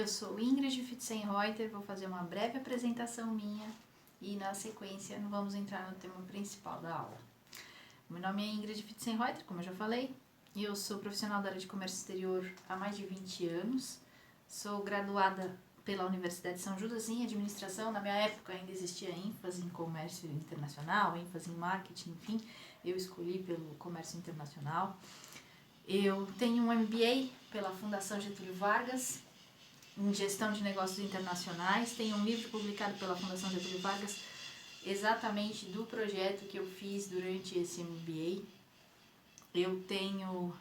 eu sou Ingrid Fitzenreuter, vou fazer uma breve apresentação minha e na sequência vamos entrar no tema principal da aula. Meu nome é Ingrid Fitzenreuter, como eu já falei, e eu sou profissional da área de comércio exterior há mais de 20 anos, sou graduada pela Universidade de São Judas em administração. Na minha época ainda existia ênfase em comércio internacional, ênfase em marketing, enfim, eu escolhi pelo comércio internacional. Eu tenho um MBA pela Fundação Getúlio Vargas em Gestão de Negócios Internacionais, tenho um livro publicado pela Fundação Getúlio Vargas exatamente do projeto que eu fiz durante esse MBA. Eu tenho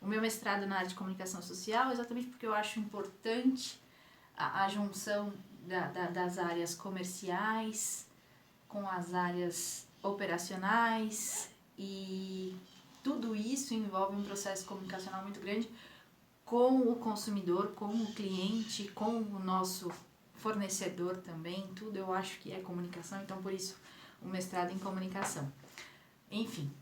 o meu mestrado na área de comunicação social, exatamente porque eu acho importante a junção das áreas comerciais com as áreas operacionais, e tudo isso envolve um processo comunicacional muito grande com o consumidor, com o cliente, com o nosso fornecedor também. Tudo eu acho que é comunicação, então por isso o mestrado em comunicação. Enfim,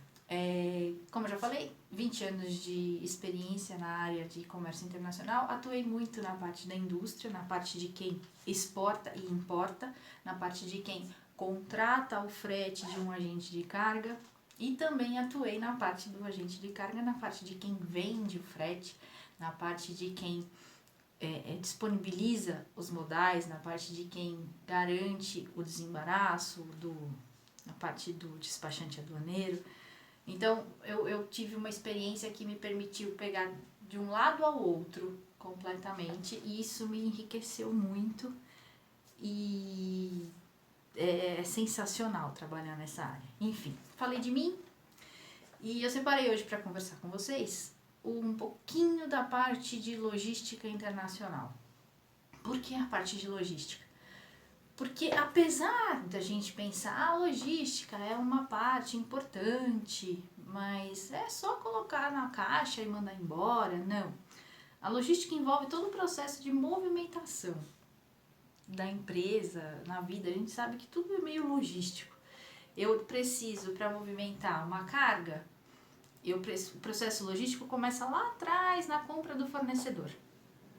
como eu já falei, 20 anos de experiência na área de comércio internacional, atuei muito na parte da indústria, na parte de quem exporta e importa, na parte de quem contrata o frete de um agente de carga, e também atuei na parte do agente de carga, na parte de quem vende o frete, na parte de quem disponibiliza os modais, na parte de quem garante o desembaraço, na parte do despachante aduaneiro. Então, eu tive uma experiência que me permitiu pegar de um lado ao outro completamente, e isso me enriqueceu muito, e é sensacional trabalhar nessa área. Enfim, falei de mim, e eu separei hoje para conversar com vocês um pouquinho da parte de logística internacional. Por que a parte de logística? Porque apesar da gente pensar, a logística é uma parte importante, mas é só colocar na caixa e mandar embora, não. A logística envolve todo o processo de movimentação da empresa na vida. A gente sabe que tudo é meio logístico. Eu preciso, para movimentar uma carga, o processo logístico começa lá atrás na compra do fornecedor.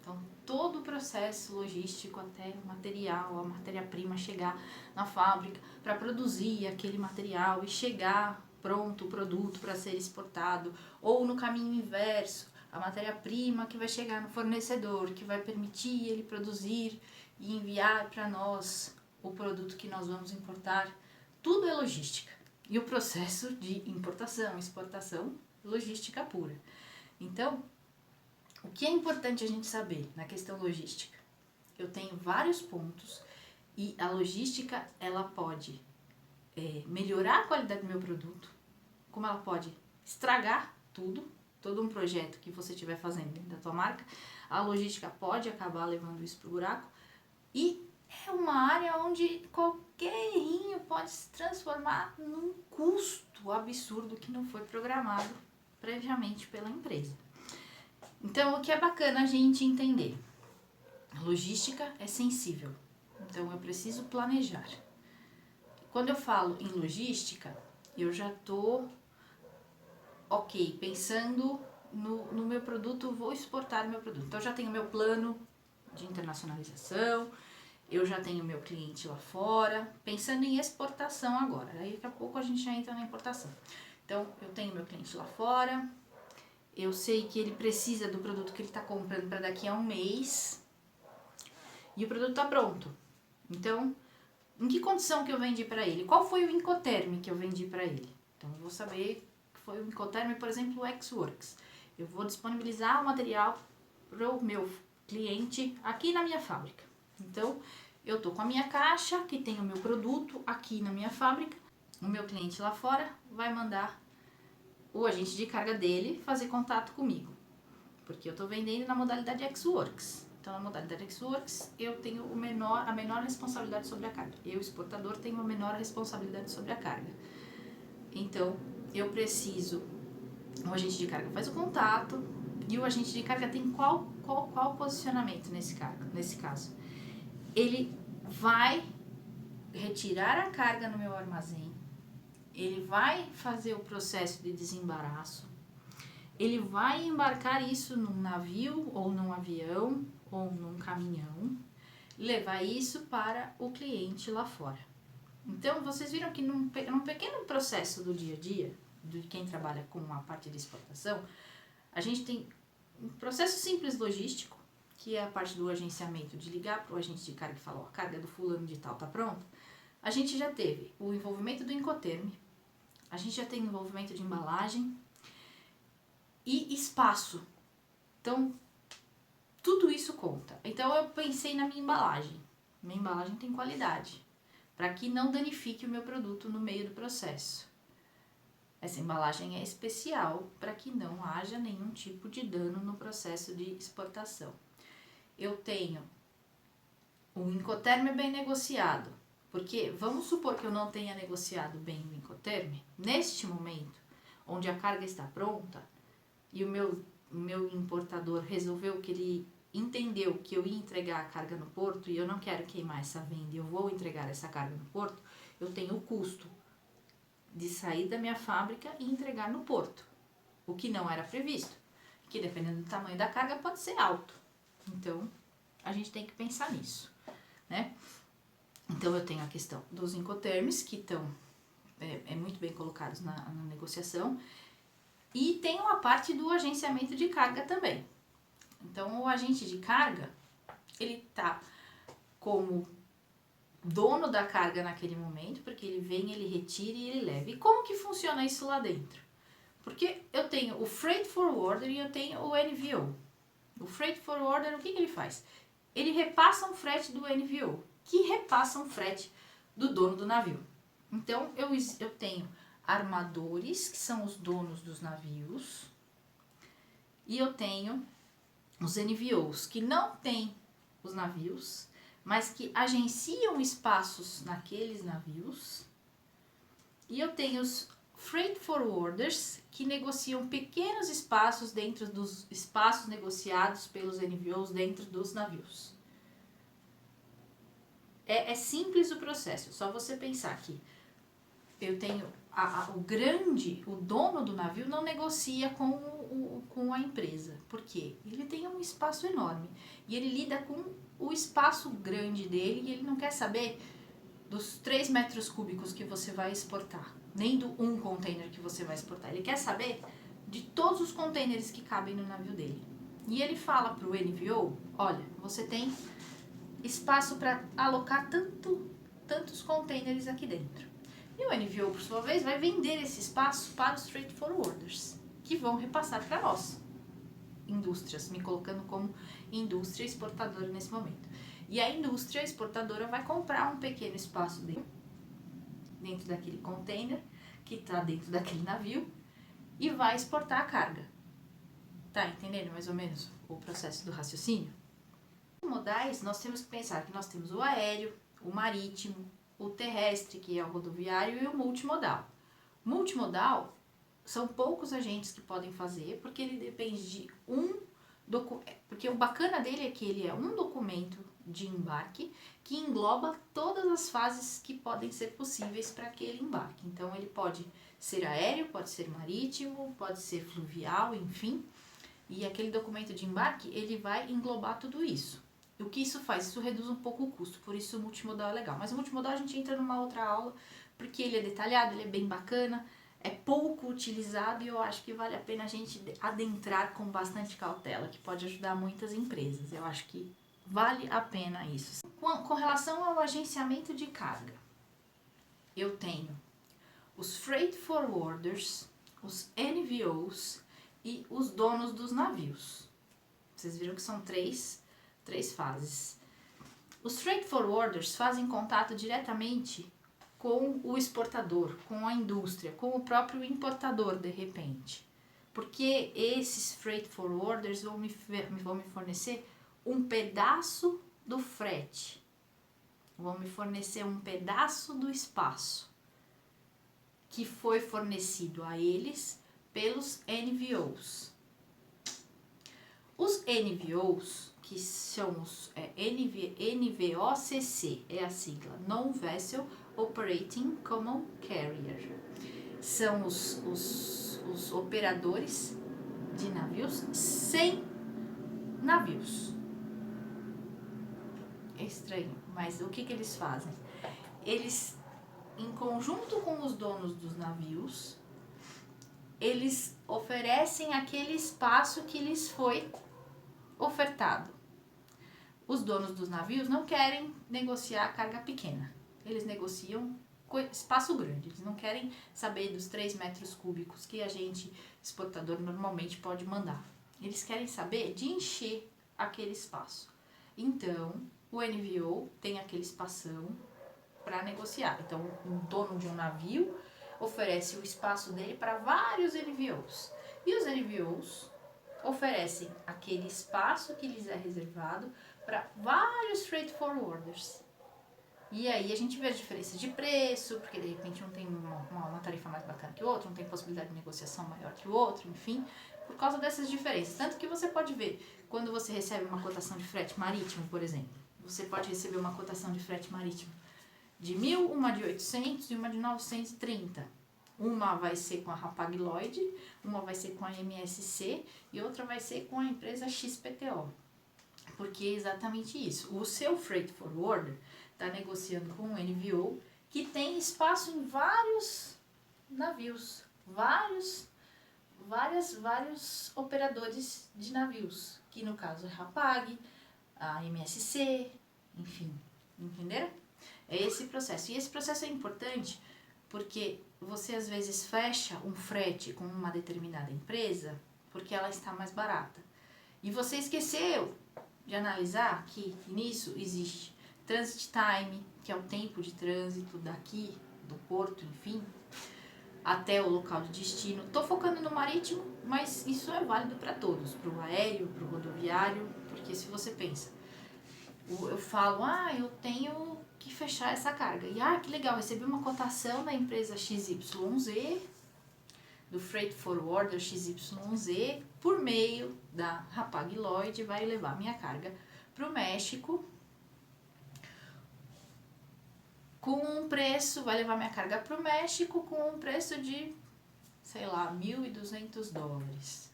Então, todo o processo logístico até o material, a matéria-prima chegar na fábrica para produzir aquele material e chegar pronto o produto para ser exportado, ou no caminho inverso, a matéria-prima que vai chegar no fornecedor, que vai permitir ele produzir e enviar para nós o produto que nós vamos importar. Tudo é logística. E o processo de importação, exportação, logística pura. Então, o que é importante a gente saber na questão logística? Eu tenho vários pontos, e a logística ela pode melhorar a qualidade do meu produto, como ela pode estragar todo um projeto que você estiver fazendo dentro da tua marca. A logística pode acabar levando isso para o buraco, e é uma área onde qualquer errinho pode se transformar num custo absurdo que não foi programado previamente pela empresa. Então, o que é bacana a gente entender? A logística é sensível, então eu preciso planejar. Quando eu falo em logística, eu já estou pensando no meu produto, vou exportar o meu produto. Então, eu já tenho meu plano de internacionalização, eu já tenho meu cliente lá fora, pensando em exportação agora. Aí daqui a pouco a gente já entra na importação. Então, eu tenho meu cliente lá fora, eu sei que ele precisa do produto que ele está comprando para daqui a um mês, e o produto está pronto. Então, em que condição que eu vendi para ele? Qual foi o Incoterm que eu vendi para ele? Então, eu vou saber que foi o Incoterm, por exemplo, o Ex-Works. Eu vou disponibilizar o material para o meu cliente aqui na minha fábrica. Então, eu tô com a minha caixa, que tem o meu produto aqui na minha fábrica. O meu cliente lá fora vai mandar o agente de carga dele fazer contato comigo, porque eu tô vendendo na modalidade Ex-Works. Então, na modalidade Ex-Works, eu tenho a menor responsabilidade sobre a carga. Eu, exportador, tenho a menor responsabilidade sobre a carga. Então, eu preciso... O agente de carga faz o contato, e o agente de carga tem qual posicionamento nesse caso? Ele vai retirar a carga no meu armazém, ele vai fazer o processo de desembaraço, ele vai embarcar isso num navio ou num avião, ou num caminhão, levar isso para o cliente lá fora. Então, vocês viram que num pequeno processo do dia a dia, de quem trabalha com a parte de exportação, a gente tem um processo simples logístico, que é a parte do agenciamento, de ligar para o agente de carga e falar, a carga do fulano de tal está pronta. A gente já teve o envolvimento do Incoterm, a gente já tem envolvimento de embalagem e espaço. Então, tudo isso conta. Então, eu pensei na minha embalagem. Minha embalagem tem qualidade, para que não danifique o meu produto no meio do processo. Essa embalagem é especial para que não haja nenhum tipo de dano no processo de exportação. Eu tenho o Incoterm bem negociado, porque vamos supor que eu não tenha negociado bem o Incoterm, neste momento, onde a carga está pronta, e o meu importador resolveu que ele entendeu que eu ia entregar a carga no porto, e eu não quero queimar essa venda, eu vou entregar essa carga no porto, eu tenho o custo de sair da minha fábrica e entregar no porto, o que não era previsto, que dependendo do tamanho da carga pode ser alto. Então, a gente tem que pensar nisso, né? Então, eu tenho a questão dos Incoterms, que estão muito bem colocados na negociação, e tenho a parte do agenciamento de carga também. Então, o agente de carga, ele tá como dono da carga naquele momento, porque ele vem, ele retira e ele leva. E como que funciona isso lá dentro? Porque eu tenho o Freight Forwarder e eu tenho o NVO. O Freight Forwarder, o que ele faz? Ele repassa um frete do NVO, que repassa um frete do dono do navio. Então, eu tenho armadores, que são os donos dos navios, e eu tenho os NVOs, que não têm os navios, mas que agenciam espaços naqueles navios. E eu tenho os Freight Forwarders, que negociam pequenos espaços dentro dos espaços negociados pelos NVOs dentro dos navios. É simples o processo, só você pensar que eu tenho o dono do navio não negocia com a empresa. Por quê? Ele tem um espaço enorme e ele lida com o espaço grande dele e ele não quer saber dos 3 metros cúbicos que você vai exportar, nem do um container que você vai exportar. Ele quer saber de todos os containers que cabem no navio dele. E ele fala para o NVO, olha, você tem espaço para alocar tantos containers aqui dentro. E o NVO, por sua vez, vai vender esse espaço para os Freight Forwarders, que vão repassar para nós, indústrias, me colocando como indústria exportadora nesse momento. E a indústria exportadora vai comprar um pequeno espaço dentro daquele container, que está dentro daquele navio, e vai exportar a carga. Tá entendendo mais ou menos o processo do raciocínio? Modais, nós temos que pensar que nós temos o aéreo, o marítimo, o terrestre, que é o rodoviário, e o multimodal. Multimodal são poucos agentes que podem fazer, porque ele depende de porque o bacana dele é que ele é um documento de embarque que engloba todas as fases que podem ser possíveis para aquele embarque. Então, ele pode ser aéreo, pode ser marítimo, pode ser fluvial, enfim. E aquele documento de embarque, ele vai englobar tudo isso. E o que isso faz? Isso reduz um pouco o custo, por isso o multimodal é legal. Mas o multimodal a gente entra numa outra aula, porque ele é detalhado, ele é bem bacana, é pouco utilizado e eu acho que vale a pena a gente adentrar com bastante cautela, que pode ajudar muitas empresas. Eu acho que vale a pena isso. Com relação ao agenciamento de carga, eu tenho os Freight Forwarders, os NVOs e os donos dos navios. Vocês viram que são três fases. Os Freight Forwarders fazem contato diretamente com o exportador, com a indústria, com o próprio importador, de repente. Porque esses Freight Forwarders vão me fornecer um pedaço do frete, vão me fornecer um pedaço do espaço que foi fornecido a eles pelos NVOs. Os NVOs, que são os NVOCC, é a sigla, Non-Vessel Operating Common Carrier. São os operadores de navios sem navios. estranho, mas o que eles fazem? Eles, em conjunto com os donos dos navios, eles oferecem aquele espaço que lhes foi ofertado. Os donos dos navios não querem negociar carga pequena, eles negociam espaço grande, eles não querem saber dos 3 metros cúbicos que a gente, exportador, normalmente pode mandar. Eles querem saber de encher aquele espaço. Então, o NVO tem aquele espação para negociar. Então, o dono de um navio oferece o espaço dele para vários NVOs. E os NVOs oferecem aquele espaço que lhes é reservado para vários freight forwarders. E aí a gente vê a diferença de preço, porque de repente um tem uma tarifa mais bacana que o outro, um tem possibilidade de negociação maior que o outro, enfim, por causa dessas diferenças. Tanto que você pode ver, quando você recebe uma cotação de frete marítimo, por exemplo, você pode receber uma cotação de frete marítimo de 1.000, uma de 800 e uma de 930. Uma vai ser com a Hapag-Lloyd, uma vai ser com a MSC e outra vai ser com a empresa XPTO. Porque é exatamente isso. O seu freight forwarder está negociando com um NVO que tem espaço em vários navios, vários operadores de navios, que no caso é a Hapag, a MSC, enfim, entenderam? É esse processo. E esse processo é importante porque você às vezes fecha um frete com uma determinada empresa porque ela está mais barata. E você esqueceu de analisar que nisso existe transit time, que é o tempo de trânsito daqui, do porto, enfim, até o local de destino. Estou focando no marítimo, mas isso é válido para todos, para o aéreo, para o rodoviário, porque se você pensa, eu falo, eu tenho que fechar essa carga. E, que legal, recebi uma cotação da empresa XYZ, do Freight Forwarder XYZ, por meio da Hapag-Lloyd, vai levar minha carga para o México, com um preço, vai levar minha carga para o México com um preço de, sei lá, $1.200.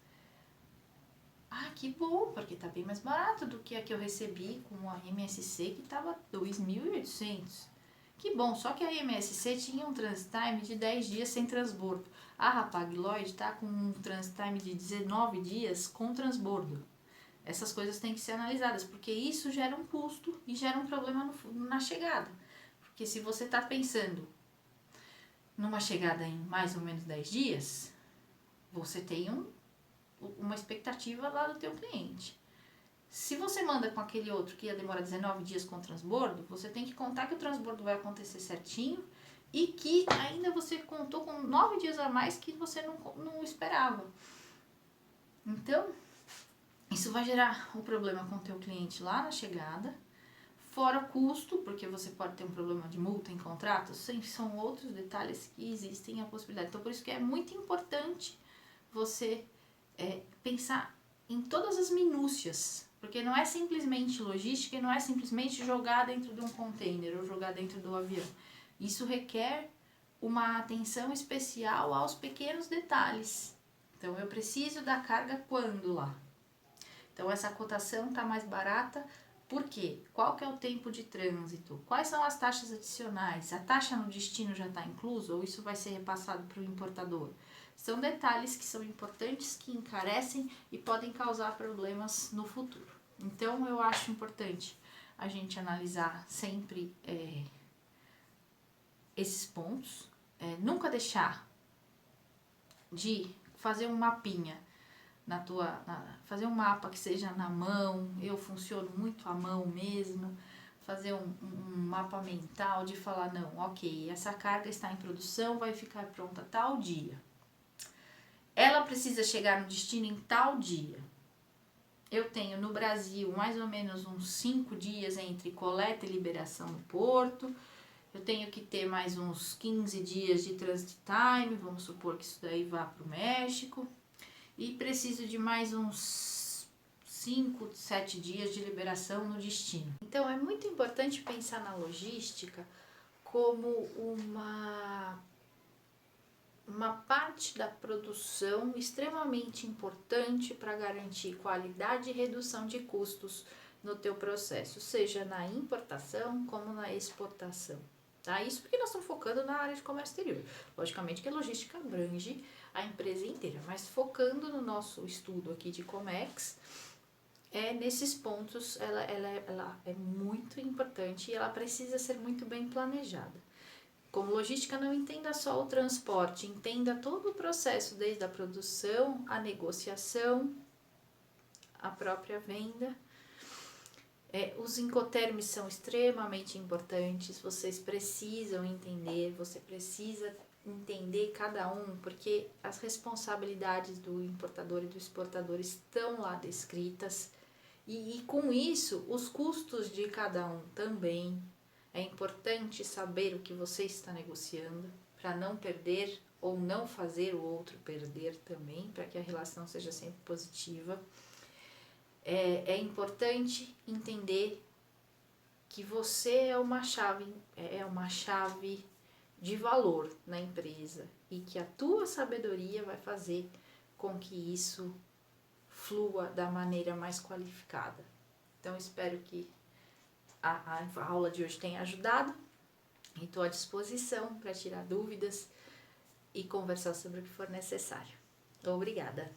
Que bom, porque tá bem mais barato do que a que eu recebi com a MSC, que tava 2.800. Que bom, só que a MSC tinha um transit time de 10 dias sem transbordo. A Hapag-Lloyd tá com um transit time de 19 dias com transbordo. Essas coisas têm que ser analisadas, porque isso gera um custo e gera um problema na chegada. Porque se você está pensando numa chegada em mais ou menos 10 dias, você tem uma expectativa lá do teu cliente. Se você manda com aquele outro que ia demorar 19 dias com transbordo, você tem que contar que o transbordo vai acontecer certinho e que ainda você contou com 9 dias a mais que você não esperava. Então, isso vai gerar um problema com o teu cliente lá na chegada, fora custo, porque você pode ter um problema de multa em contrato, são outros detalhes que existem a possibilidade. Então, por isso que é muito importante você pensar em todas as minúcias, porque não é simplesmente logística e não é simplesmente jogar dentro de um container ou jogar dentro do avião. Isso requer uma atenção especial aos pequenos detalhes. Então, eu preciso da carga quando lá? Então, essa cotação está mais barata. Por quê? Qual que é o tempo de trânsito? Quais são as taxas adicionais? A taxa no destino já está inclusa ou isso vai ser repassado para o importador? São detalhes que são importantes, que encarecem e podem causar problemas no futuro. Então, eu acho importante a gente analisar sempre esses pontos. Nunca deixar de fazer um mapinha fazer um mapa que seja na mão. Eu funciono muito à mão mesmo. Fazer um mapa mental de falar, não, ok, essa carga está em produção, vai ficar pronta tal dia. Ela precisa chegar no destino em tal dia. Eu tenho no Brasil mais ou menos uns 5 dias entre coleta e liberação no porto. Eu tenho que ter mais uns 15 dias de transit time, vamos supor que isso daí vá para o México. E preciso de mais uns 5, 7 dias de liberação no destino. Então, é muito importante pensar na logística como uma parte da produção extremamente importante para garantir qualidade e redução de custos no teu processo, seja na importação como na exportação. Tá? Isso porque nós estamos focando na área de comércio exterior. Logicamente que a logística abrange a empresa inteira, mas focando no nosso estudo aqui de Comex, nesses pontos ela é muito importante e ela precisa ser muito bem planejada. Como logística, não entenda só o transporte, entenda todo o processo, desde a produção, a negociação, a própria venda. Os incoterms são extremamente importantes, vocês precisam entender, você precisa entender cada um, porque as responsabilidades do importador e do exportador estão lá descritas, e com isso, os custos de cada um também. É importante saber o que você está negociando, para não perder ou não fazer o outro perder também, para que a relação seja sempre positiva. É importante entender que você é uma chave de valor na empresa e que a tua sabedoria vai fazer com que isso flua da maneira mais qualificada. Então, espero que a aula de hoje tenha ajudado e estou à disposição para tirar dúvidas e conversar sobre o que for necessário. Obrigada!